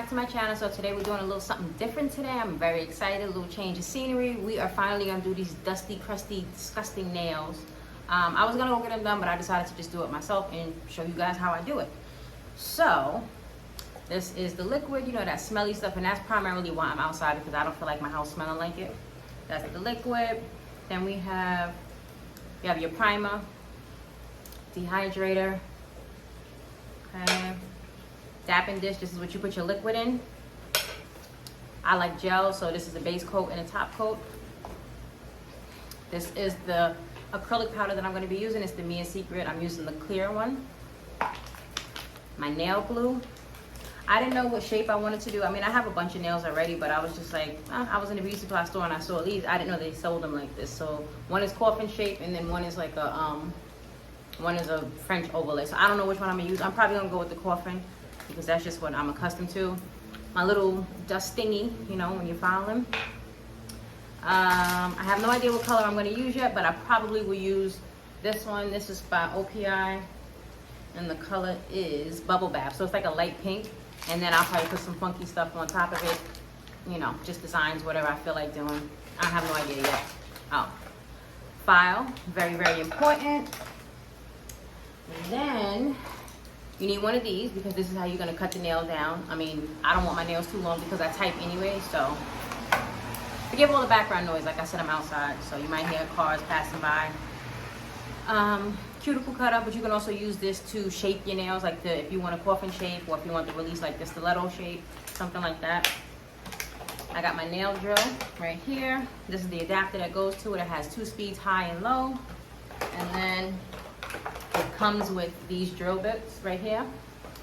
to my channel. So today we're doing a little something different today. I'm very excited, a little change of scenery. We are finally gonna do these dusty, crusty, disgusting nails. I was gonna go get them done, but I decided to just do it myself and show you guys how I do it. So this is the liquid, you know, that smelly stuff, and that's primarily why I'm outside, because I don't feel like my house smelling like it. That's the liquid. Then you have your primer, dehydrator, okay, dapping dish. This is what you put your liquid in. I like gel, so this is the base coat and the top coat. This is the acrylic powder that I'm going to be using. It's the Me Secret. I'm using the clear one. My nail glue. I didn't know what shape I wanted to do. I mean, I have a bunch of nails already, but I was just like, I was in a beauty supply store and I saw these. I didn't know they sold them like this. So one is coffin shape, and then one is like a French overlay. So I don't know which one I'm gonna use. I'm probably gonna go with the coffin because that's just what I'm accustomed to. My little dust thingy, you know, when you file them. I have no idea what color I'm gonna use yet, but I probably will use this one. This is by OPI, and the color is Bubble Bath. So it's like a light pink. And then I'll probably put some funky stuff on top of it. You know, just designs, whatever I feel like doing. I have no idea yet. Oh, file, very, very important. And then you need one of these because this is how you're gonna cut the nail down. I mean, I don't want my nails too long because I type anyway, so. Forgive all the background noise. Like I said, I'm outside, so you might hear cars passing by. Cuticle cutter, but you can also use this to shape your nails, like if you want a coffin shape, or if you want the release like the stiletto shape, something like that. I got my nail drill right here. This is the adapter that goes to it. It has 2 speeds, high and low. And then it comes with these drill bits right here.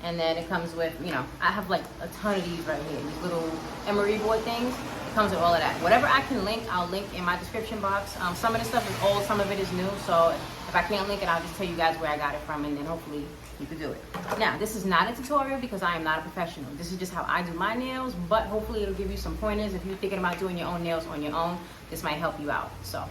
And then it comes with, you know, I have like a ton of these right here, these little emery board things. It comes with all of that. Whatever I can link, I'll link in my description box. Some of the stuff is old, some of it is new. So if I can't link it, I'll just tell you guys where I got it from, and then hopefully you can do it. Now, this is not a tutorial because I am not a professional. This is just how I do my nails, but hopefully it'll give you some pointers. If you're thinking about doing your own nails on your own, this might help you out. So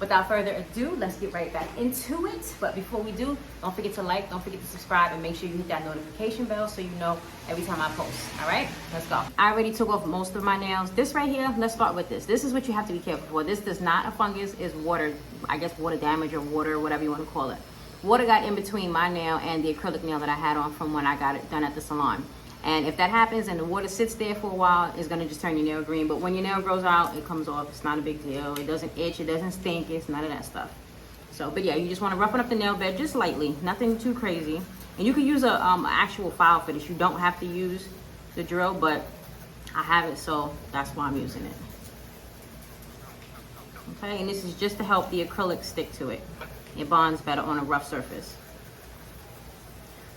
without further ado, let's get right back into it. But before we do, don't forget to like, don't forget to subscribe, and make sure you hit that notification bell so you know every time I post. All right, let's go. I already took off most of my nails. This right here, let's start with this. This is what you have to be careful for. This does not a fungus, is water, I guess water damage or water, whatever you want to call it. Water got in between my nail and the acrylic nail that I had on from when I got it done at the salon. And if that happens and the water sits there for a while, it's gonna just turn your nail green. But when your nail grows out, it comes off. It's not a big deal. It doesn't itch, it doesn't stink, it's none of that stuff. So, but yeah, you just wanna roughen up the nail bed just lightly, nothing too crazy. And you can use a actual file for this. You don't have to use the drill, but I have it, so that's why I'm using it. Okay, and this is just to help the acrylic stick to it. It bonds better on a rough surface.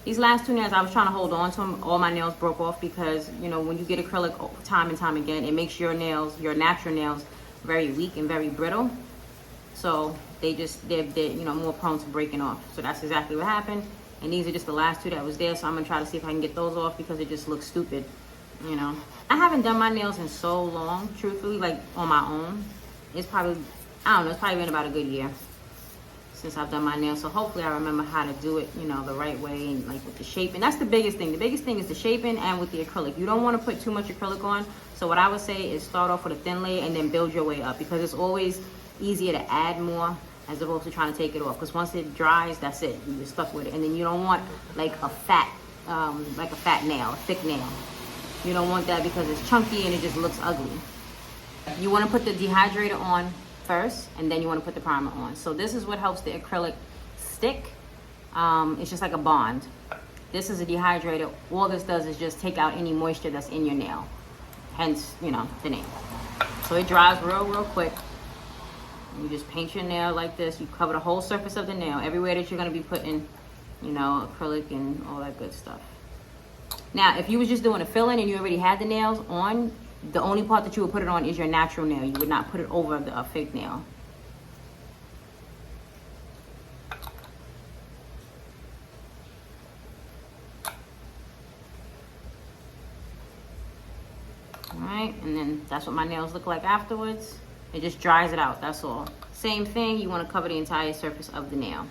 These last 2 nails, I was trying to hold on to them. All my nails broke off because, you know, when you get acrylic time and time again, it makes your nails, your natural nails, very weak and very brittle. So they're you know, more prone to breaking off. So that's exactly what happened. And these are just the last 2 that was there. So I'm gonna try to see if I can get those off because it just looks stupid, you know. I haven't done my nails in so long, truthfully, like on my own. It's probably, I don't know, it's probably been about a good year since I've done my nails. So hopefully I remember how to do it, you know, the right way, and like with the shaping. That's the biggest thing. The biggest thing is the shaping and with the acrylic. You don't want to put too much acrylic on. So what I would say is start off with a thin layer and then build your way up, because it's always easier to add more as opposed to trying to take it off. Because once it dries, that's it. You're stuck with it. And then you don't want like a fat nail, a thick nail. You don't want that because it's chunky and it just looks ugly. You want to put the dehydrator on first, and then you want to put the primer on. So this is what helps the acrylic stick. It's just like a bond. This is a dehydrator. All this does is just take out any moisture that's in your nail, hence, you know, the name. So it dries real quick. You just paint your nail like this. You cover the whole surface of the nail, everywhere that you're going to be putting, you know, acrylic and all that good stuff. Now, if you was just doing a fill-in and you already had the nails on, the only part that you would put it on is your natural nail. You would not put it over a fake nail. All right, and then that's what my nails look like afterwards. It just dries it out, that's all. Same thing, you want to cover the entire surface of the nail.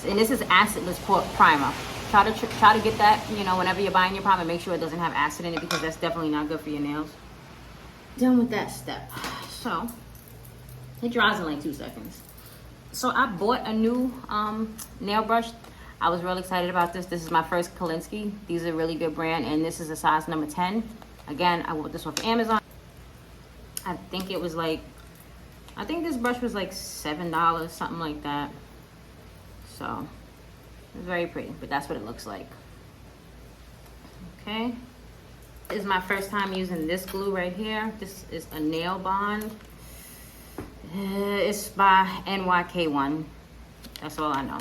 and this is acidless primer. Try to get that, you know, whenever you're buying your primer, make sure it doesn't have acid in it, because that's definitely not good for your nails. Done with that step. So it dries in like 2 seconds. So I bought a new nail brush. I was really excited about this. This is my first Kolinsky. These are a really good brand, and this is a size number 10. Again, I bought this off Amazon. I think it was like, I think this brush was like $7, something like that. So it's very pretty, but that's what it looks like. Okay. This is my first time using this glue right here. This is a nail bond. It's by NYK1. That's all I know.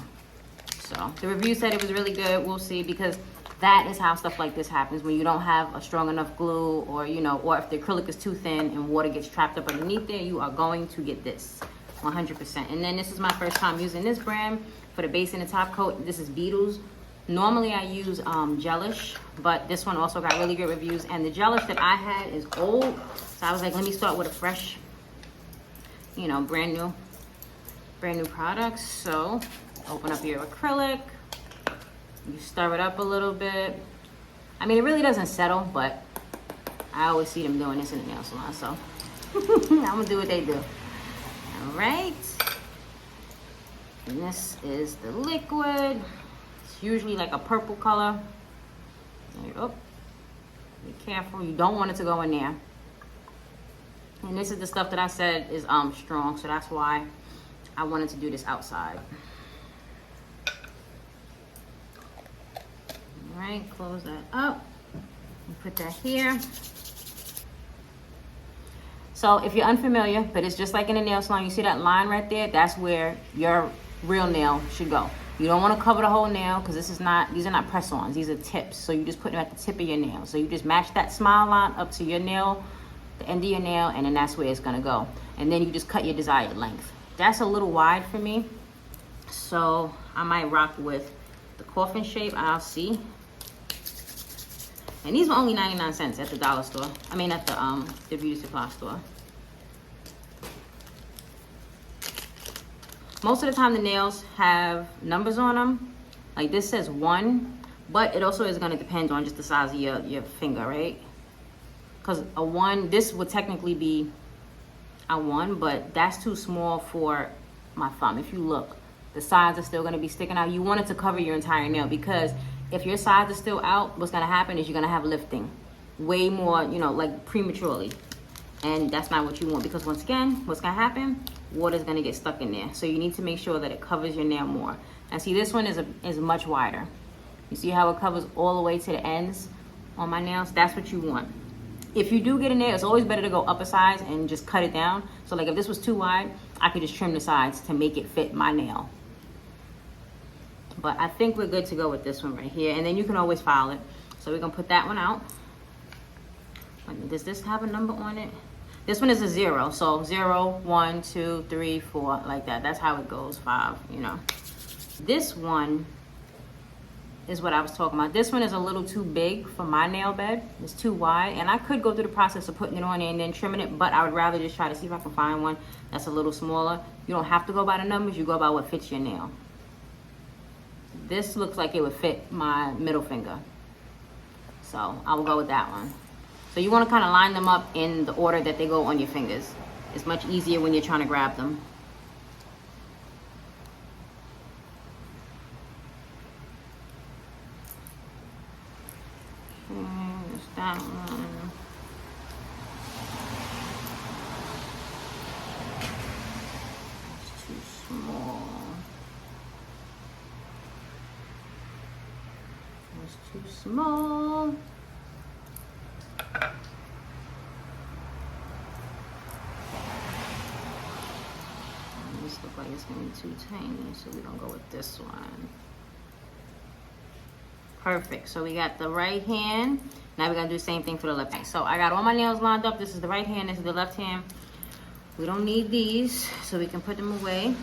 So the review said it was really good. We'll see, because that is how stuff like this happens when you don't have a strong enough glue, or, you know, or if the acrylic is too thin and water gets trapped up underneath there, you are going to get this 100%. And then this is my first time using this brand for the base and the top coat. This is Beetles. Normally I use Gelish, but this one also got really good reviews, and the Gelish that I had is old, so I was like, let me start with a fresh, you know, brand new products. So open up your acrylic, you stir it up a little bit. I mean, it really doesn't settle, but I always see them doing this in the nail salon, so I'm gonna do what they do. All right, and this is the liquid. It's usually like a purple color. There you go. Be careful, you don't want it to go in there. And this is the stuff that I said is strong, so that's why I wanted to do this outside. All right, close that up and put that here. So if you're unfamiliar, but it's just like in a nail salon, you see that line right there? That's where your real nail should go. You don't want to cover the whole nail, because these are not press-ons, these are tips. So you just put them at the tip of your nail. So you just match that smile line up to your nail, the end of your nail, and then that's where it's gonna go. And then you just cut your desired length. That's a little wide for me, so I might rock with the coffin shape. I'll see. And these were only 99 cents at the dollar store. I mean, at the beauty supply store. Most of the time the nails have numbers on them. Like this says 1, but it also is gonna depend on just the size of your finger, right? Because a 1, this would technically be a 1, but that's too small for my thumb. If you look, the sides are still gonna be sticking out. You want it to cover your entire nail, because if your sides are still out, what's gonna happen is you're gonna have lifting way more, you know, like prematurely. And that's not what you want, because once again, what's gonna happen? Water's gonna get stuck in there. So you need to make sure that it covers your nail more. And see, this one is much wider. You see how it covers all the way to the ends on my nails? That's what you want. If you do get a nail, it's always better to go up a size and just cut it down. So like if this was too wide, I could just trim the sides to make it fit my nail. But I think we're good to go with this one right here. And then you can always file it. So we're gonna put that one out. Does this have a number on it? This one is a 0. So 0, 1, 2, 3, 4, like that. That's how it goes, 5, you know. This one is what I was talking about. This one is a little too big for my nail bed. It's too wide. And I could go through the process of putting it on and then trimming it, but I would rather just try to see if I can find one that's a little smaller. You don't have to go by the numbers, you go by what fits your nail. This looks like it would fit my middle finger. So I will go with that one. So you want to kind of line them up in the order that they go on your fingers. It's much easier when you're trying to grab them. There's that one. It's too small. It's too small. This looks like it's gonna be too tiny, so we're gonna go with this one. Perfect. So we got the right hand. Now we're gonna do the same thing for the left hand. So I got all my nails lined up. This is the right hand, this is the left hand. We don't need these, so we can put them away.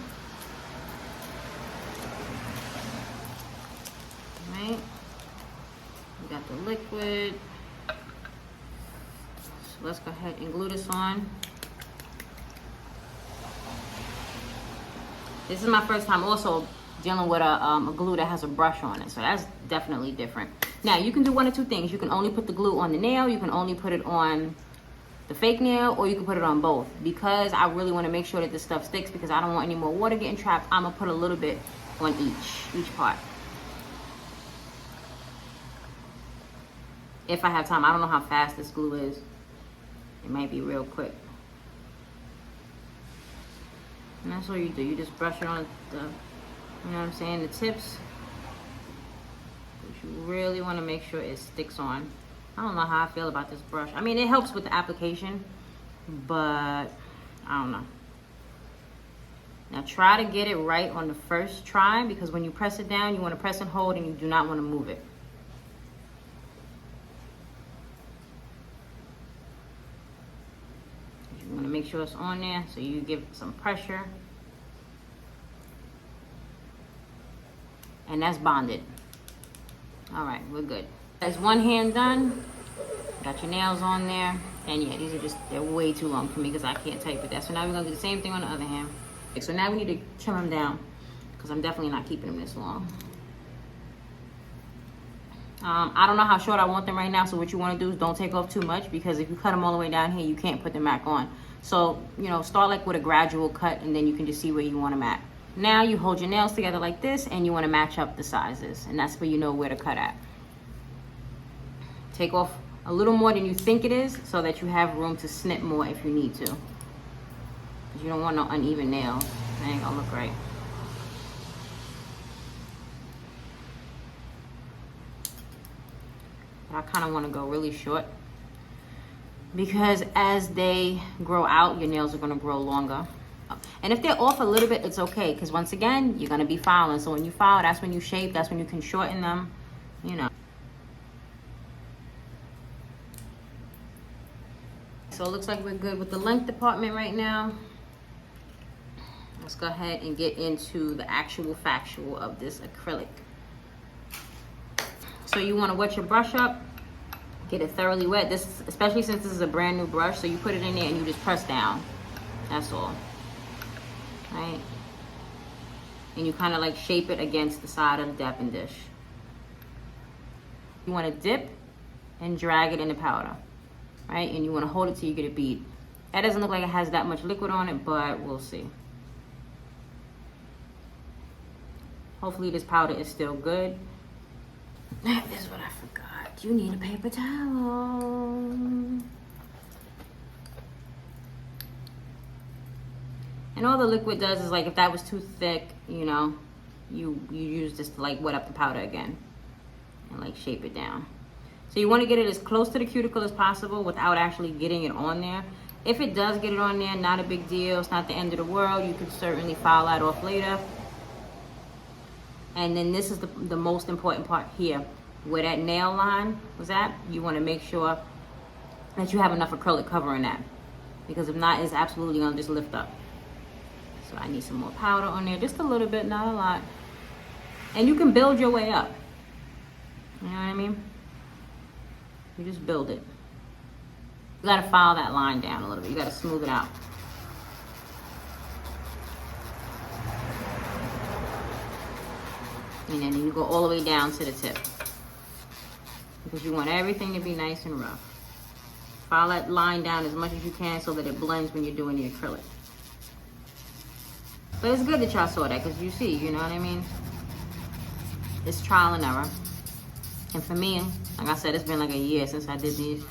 All right. We got the liquid. So let's go ahead and glue this on. This is my first time also dealing with a glue that has a brush on it. So that's definitely different. Now, you can do one of two things. You can only put the glue on the nail. You can only put it on the fake nail, or you can put it on both. Because I really want to make sure that this stuff sticks, because I don't want any more water getting trapped, I'm going to put a little bit on each part. If I have time. I don't know how fast this glue is. It might be real quick. And that's all you do. You just brush it on the, you know what I'm saying, the tips. But you really want to make sure it sticks on. I don't know how I feel about this brush. I mean, it helps with the application, but I don't know. Now try to get it right on the first try, because when you press it down, you want to press and hold, and you do not want to move it. You want to make sure it's on there, so you give it some pressure. And that's bonded. All right, we're good. That's one hand done. Got your nails on there. And yeah, these are just, they're way too long for me because I can't type with that. So now we're gonna do the same thing on the other hand. So now we need to trim them down, because I'm definitely not keeping them this long. I don't know how short I want them right now, so what you want to do is don't take off too much, because if you cut them all the way down here, you can't put them back on. So, you know, start like with a gradual cut, and then you can just see where you want them at. Now you hold your nails together like this, and you want to match up the sizes, and that's where you know where to cut at. Take off a little more than you think it is, so that you have room to snip more if you need to. Because you don't want no uneven nails. That ain't gonna look right. I kind of want to go really short, because as they grow out, your nails are going to grow longer. And if they're off a little bit, it's okay, because once again, you're going to be filing. So when you file, that's when you shape, that's when you can shorten them, you know. So it looks like we're good with the length department right now. Let's go ahead and get into the actual factual of this acrylic. So you want to wet your brush up, get it thoroughly wet. This, especially since this is a brand new brush, so you put it in there and you just press down. That's all. Right? And you kind of like shape it against the side of the dapping dish. You want to dip and drag it in the powder, right? And you want to hold it till you get a bead. That doesn't look like it has that much liquid on it, but we'll see. Hopefully this powder is still good. That is what I forgot. You need a paper towel. And all the liquid does is, like, if that was too thick, you know, you use this to like wet up the powder again and like shape it down. So you want to get it as close to the cuticle as possible without actually getting it on there. If it does get it on there, not a big deal. It's not the end of the world. You can certainly file that off later. And then this is the most important part here. Where that nail line was at, you want to make sure that you have enough acrylic covering that. Because if not, it's absolutely going to just lift up. So I need some more powder on there. Just a little bit, not a lot. And you can build your way up. You know what I mean? You just build it. You got to file that line down a little bit. You got to smooth it out. And then you go all the way down to the tip, because you want everything to be nice and rough. File that line down as much as you can so that it blends when you're doing the acrylic. But it's good that y'all saw that, because you see, you know what I mean? It's trial and error. And for me, like I said, it's been like a year since I did these.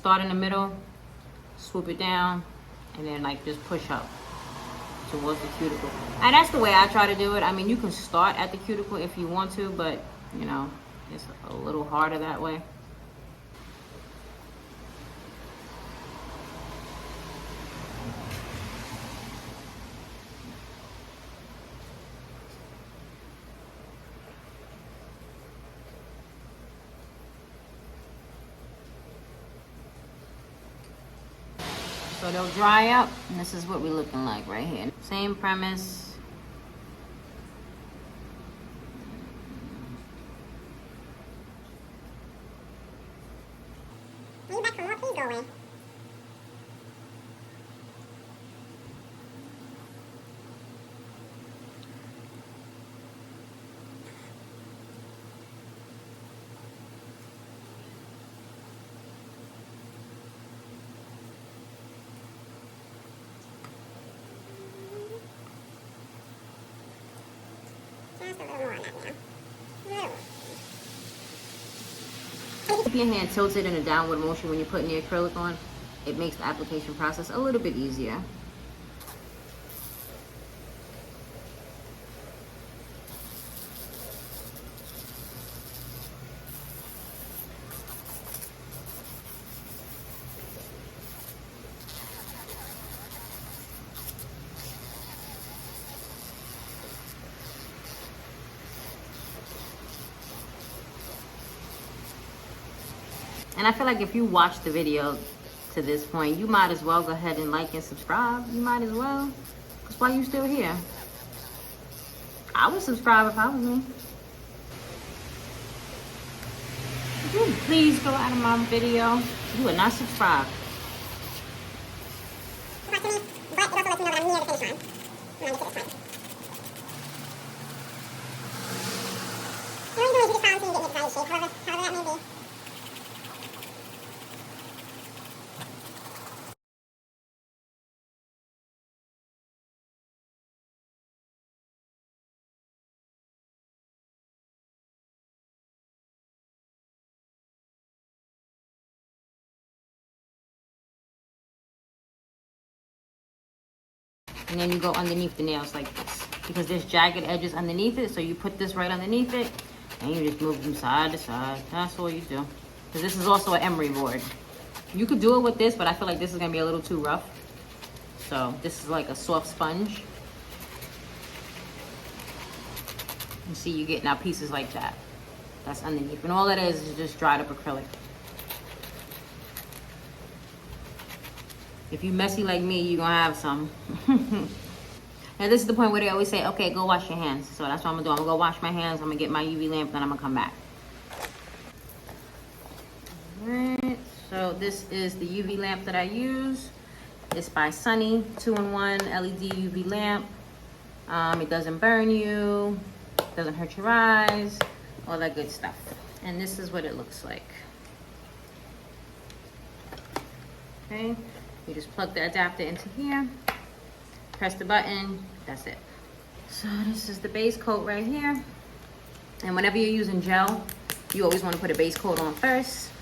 start in the middle, swoop it down, and then like just push up towards the cuticle. And that's the way I try to do it. I mean, you can start at the cuticle if you want to, but you know, it's a little harder that way. So they'll dry up, and this is what we're looking like right here. Same premise. Are you back for more? Please go away. Just a little more on that now. Keep your hand tilted in a downward motion when you're putting the acrylic on. It makes the application process a little bit easier. And I feel like if you watch the video to this point, you might as well go ahead and like and subscribe. You might as well. Because why you still here? I would subscribe if I was me. Would you please go out of my video? You are not subscribed. But it also lets me know that I'm near the finish line. When I get to this point. The only thing is you just balance and you get into the desired shape, however that may be. And then you go underneath the nails like this. Because there's jagged edges underneath it, so you put this right underneath it, and you just move them side to side. That's all you do. Because this is also an emery board. You could do it with this, but I feel like this is gonna be a little too rough. So this is like a soft sponge. You see, you get now pieces like that. That's underneath. And all it is just dried up acrylic. If you messy like me, you're gonna have some. Now this is the point where they always say, okay, go wash your hands. So that's what I'm gonna do. I'm gonna go wash my hands, I'm gonna get my UV lamp, then I'm gonna come back. Alright, so this is the UV lamp that I use. It's by Sunny, 2-in-1 LED UV lamp. It doesn't burn you, doesn't hurt your eyes, all that good stuff. And this is what it looks like. Okay. You just plug the adapter into here, press the button, that's it. So this is the base coat right here. And whenever you're using gel, you always want to put a base coat on first.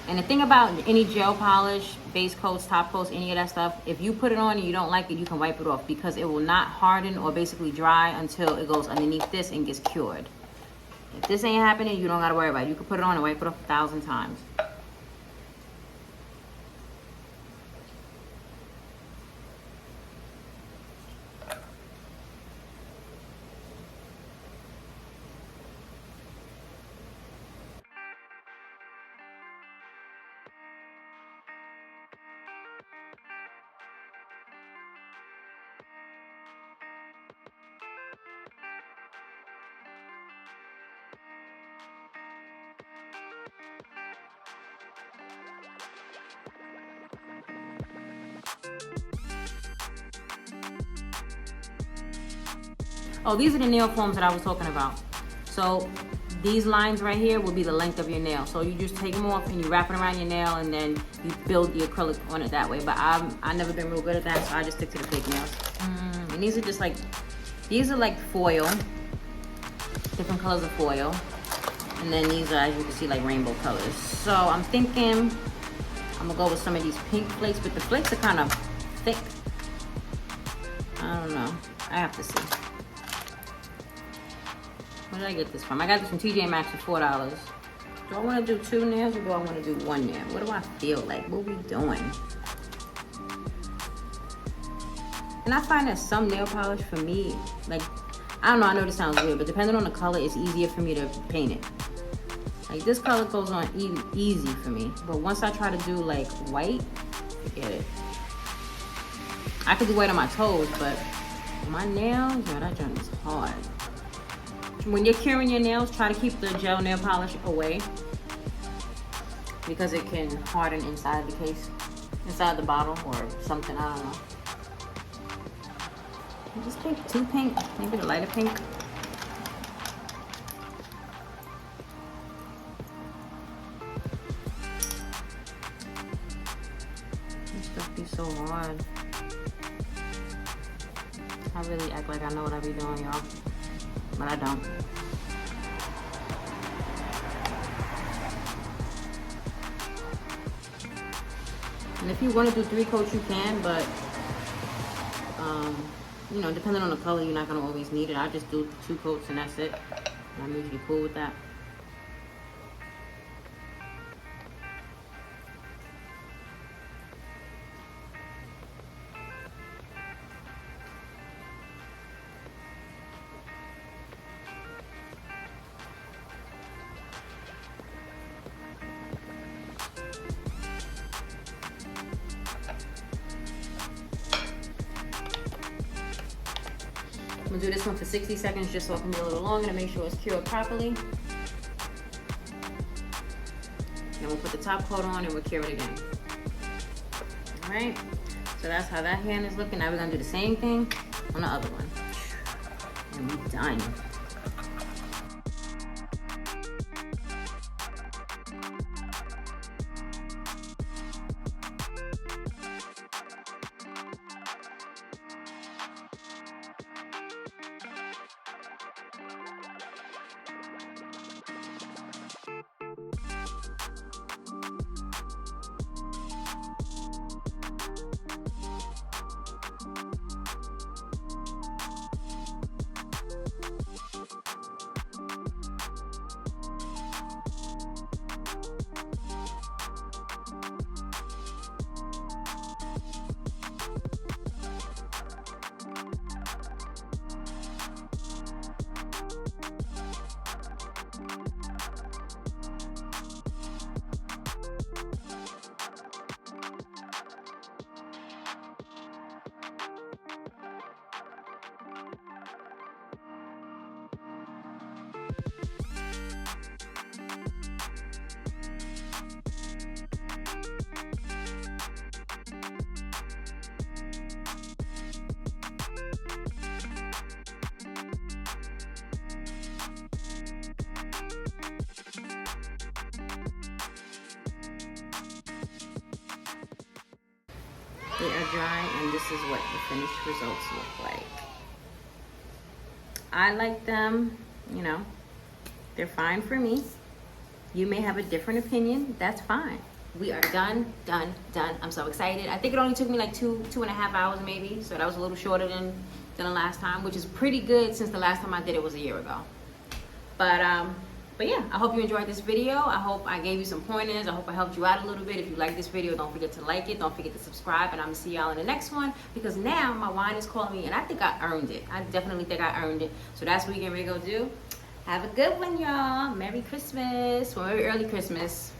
And the thing about any gel polish, base coats, top coats, any of that stuff, if you put it on and you don't like it, you can wipe it off because it will not harden or basically dry until it goes underneath this and gets cured. If this ain't happening, you don't gotta worry about it. You can put it on and wipe it off 1,000 times. Oh, these are the nail foams that I was talking about. So these lines right here will be the length of your nail. So you just take them off and you wrap it around your nail and then you build the acrylic on it that way. But I've never been real good at that, so I just stick to the fake nails. And these are just like, these are like foil, different colors of foil. And then these are, as you can see, like rainbow colors. So I'm thinking I'm gonna go with some of these pink flakes, but the flakes are kind of thick. I don't know. I have to see. Where did I get this from? I got this from TJ Maxx for $4. Do I want to do 2 nails or do I want to do 1 nail? What do I feel like? What are we doing? And I find that some nail polish for me, like, I don't know, I know this sounds weird, but depending on the color, it's easier for me to paint it. Like this color goes on easy for me. But once I try to do like white, forget it. I could do white on my toes, but my nails, yeah, that joint is hard. When you're curing your nails, try to keep the gel nail polish away because it can harden inside the case, inside the bottle or something, I don't know. Just pink, too pink, maybe the lighter pink. This stuff be so hard. I really act like I know what I be doing, y'all, but I don't. And if you want to do 3 coats, you can, but you know, depending on the color, you're not gonna always need it. I just do 2 coats and that's it. I'm usually cool with that. I'm gonna do this one for 60 seconds just so it can be a little longer to make sure it's cured properly. Then we'll put the top coat on and we'll cure it again. All right, so that's how that hand is looking. Now we're gonna do the same thing on the other one. And we're done. They are dry, and this is what the finished results look like. I like them, you know, they're fine for me. You may have a different opinion, that's fine. We are done, done, done. I'm so excited. I think it only took me like 2.5 hours maybe, so that was a little shorter than the last time, which is pretty good since the last time I did it was a year ago. But yeah, I hope you enjoyed this video. I hope I gave you some pointers. I hope I helped you out a little bit. If you like this video, don't forget to like it. Don't forget to subscribe, and I'm gonna see y'all in the next one, because now my wine is calling me, and I think I earned it. I definitely think I earned it. So that's what we're gonna go do. Have a good one, y'all. Merry Christmas, or Merry early Christmas.